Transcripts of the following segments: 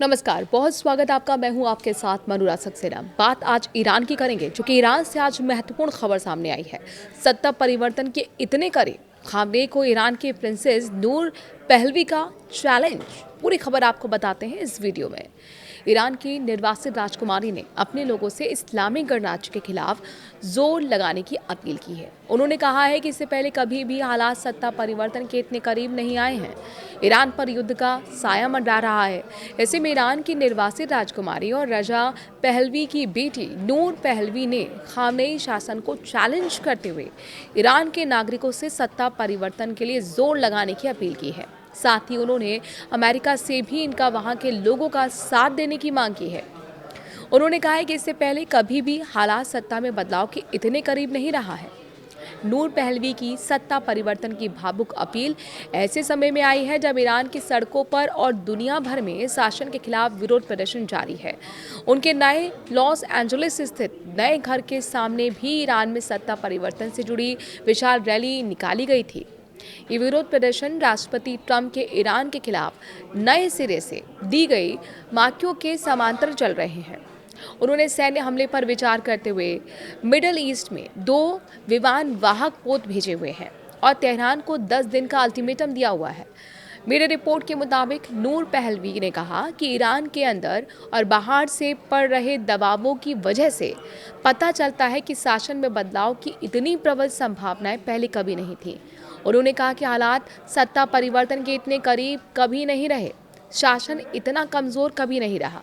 नमस्कार, बहुत स्वागत है आपका। मैं हूं आपके साथ मनुरा सक्सेना। बात आज ईरान की करेंगे, क्योंकि ईरान से आज महत्वपूर्ण खबर सामने आई है। सत्ता परिवर्तन के इतने करीब खामनेई को ईरान की प्रिंसेस नूर पहलवी का चैलेंज। पूरी खबर आपको बताते हैं इस वीडियो में। ईरान की निर्वासित राजकुमारी ने अपने लोगों से इस्लामिक गणराज्य के खिलाफ जोर लगाने की अपील की है। उन्होंने कहा है कि इससे पहले कभी भी हालात सत्ता परिवर्तन के इतने करीब नहीं आए हैं। ईरान पर युद्ध का साया मंडरा रहा है। ऐसे में ईरान की निर्वासित राजकुमारी और रजा पहलवी की बेटी नूर पहलवी ने खामनेई शासन को चैलेंज करते हुए ईरान के नागरिकों से सत्ता परिवर्तन के लिए जोर लगाने की अपील की है। साथ ही उन्होंने अमेरिका से भी इनका वहां के लोगों का साथ देने की मांग की है। उन्होंने कहा है कि इससे पहले कभी भी हालात सत्ता में बदलाव के इतने करीब नहीं रहा है। नूर पहलवी की सत्ता परिवर्तन की भावुक अपील ऐसे समय में आई है जब ईरान की सड़कों पर और दुनिया भर में शासन के खिलाफ विरोध प्रदर्शन जारी है। उनके नए लॉस एंजलिस स्थित नए घर के सामने भी ईरान में सत्ता परिवर्तन से जुड़ी विशाल रैली निकाली गई थी। ये विरोध प्रदर्शन राष्ट्रपति ट्रंप के ईरान के खिलाफ नए सिरे से दी गई मार्कों के समांतर चल रहे हैं। उन्होंने सैन्य हमले पर विचार करते हुए मिडल ईस्ट में 2 विमान वाहक पोत भेजे हुए हैं और तेहरान को 10 दिन का अल्टीमेटम दिया हुआ है। मीडिया रिपोर्ट के मुताबिक नूर पहलवी ने कहा कि ईरान के अंदर और बाहर से पड़ रहे दबावों की वजह से पता चलता है कि शासन में बदलाव की इतनी प्रबल संभावनाएं पहले कभी नहीं थी। उन्होंने कहा कि हालात सत्ता परिवर्तन के इतने करीब कभी नहीं रहे, शासन इतना कमजोर कभी नहीं रहा।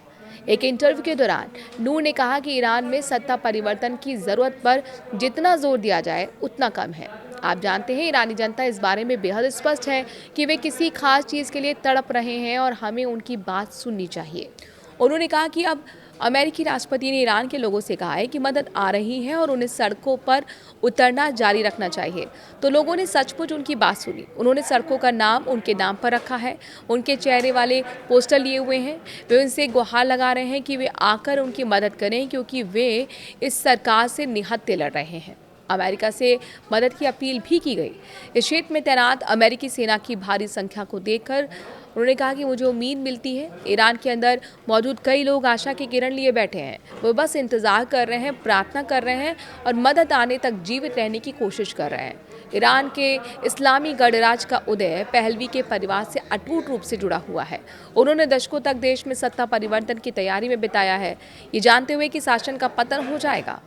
एक इंटरव्यू के दौरान नूर ने कहा कि ईरान में सत्ता परिवर्तन की जरूरत पर जितना जोर दिया जाए उतना कम है। आप जानते हैं, ईरानी जनता इस बारे में बेहद स्पष्ट है कि वे किसी खास चीज़ के लिए तड़प रहे हैं और हमें उनकी बात सुननी चाहिए। उन्होंने कहा कि अब अमेरिकी राष्ट्रपति ने ईरान के लोगों से कहा है कि मदद आ रही है और उन्हें सड़कों पर उतरना जारी रखना चाहिए। तो लोगों ने सचमुच उनकी बात सुनी। उन्होंने सड़कों का नाम उनके नाम पर रखा है, उनके चेहरे वाले पोस्टर लिए हुए हैं। वे उनसे गुहार लगा रहे हैं कि वे आकर उनकी मदद करें, क्योंकि वे इस सरकार से निहत्थे लड़ रहे हैं। अमेरिका से मदद की अपील भी की गई। इस क्षेत्र में तैनात अमेरिकी सेना की भारी संख्या को देखकर उन्होंने कहा कि मुझे उम्मीद मिलती है। ईरान के अंदर मौजूद कई लोग आशा की किरण लिए बैठे हैं। वो बस इंतजार कर रहे हैं, प्रार्थना कर रहे हैं और मदद आने तक जीवित रहने की कोशिश कर रहे हैं। ईरान के इस्लामी गणराज्य का उदय पहलवी के परिवार से अटूट रूप से जुड़ा हुआ है। उन्होंने दशकों तक देश में सत्ता परिवर्तन की तैयारी में बिताया है, ये जानते हुए कि शासन का पतन हो जाएगा।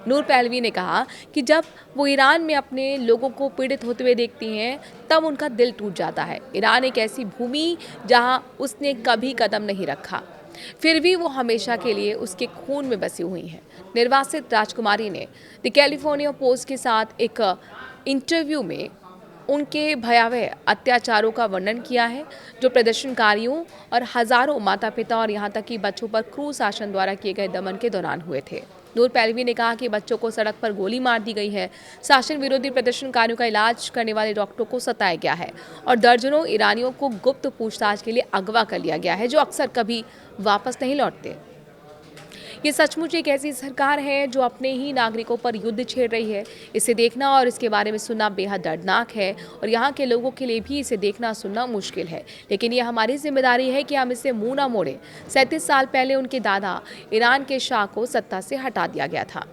नूर पहलवी ने कहा कि जब वो ईरान में अपने लोगों को पीड़ित होते हुए देखती हैं, तब उनका दिल टूट जाता है। ईरान एक ऐसी भूमि जहां उसने कभी कदम नहीं रखा, फिर भी वो हमेशा के लिए उसके खून में बसी हुई हैं। निर्वासित राजकुमारी ने द कैलिफोर्निया पोस्ट के साथ एक इंटरव्यू में उनके भयावह अत्याचारों का वर्णन किया है, जो प्रदर्शनकारियों और हजारों माता पिता और यहाँ तक कि बच्चों पर क्रूर शासन द्वारा किए गए दमन के दौरान हुए थे। नूर पहलवी ने कहा कि बच्चों को सड़क पर गोली मार दी गई है, शासन विरोधी प्रदर्शनकारियों का इलाज करने वाले डॉक्टरों को सताया गया है और दर्जनों ईरानियों को गुप्त पूछताछ के लिए अगवा कर लिया गया है, जो अक्सर कभी वापस नहीं लौटते। ये सचमुच एक ऐसी सरकार है जो अपने ही नागरिकों पर युद्ध छेड़ रही है। इसे देखना और इसके बारे में सुनना बेहद दर्दनाक है और यहाँ के लोगों के लिए भी इसे देखना सुनना मुश्किल है, लेकिन ये हमारी जिम्मेदारी है कि हम इसे मुंह ना मोड़ें। 37 साल पहले उनके दादा ईरान के शाह को सत्ता से हटा दिया गया था।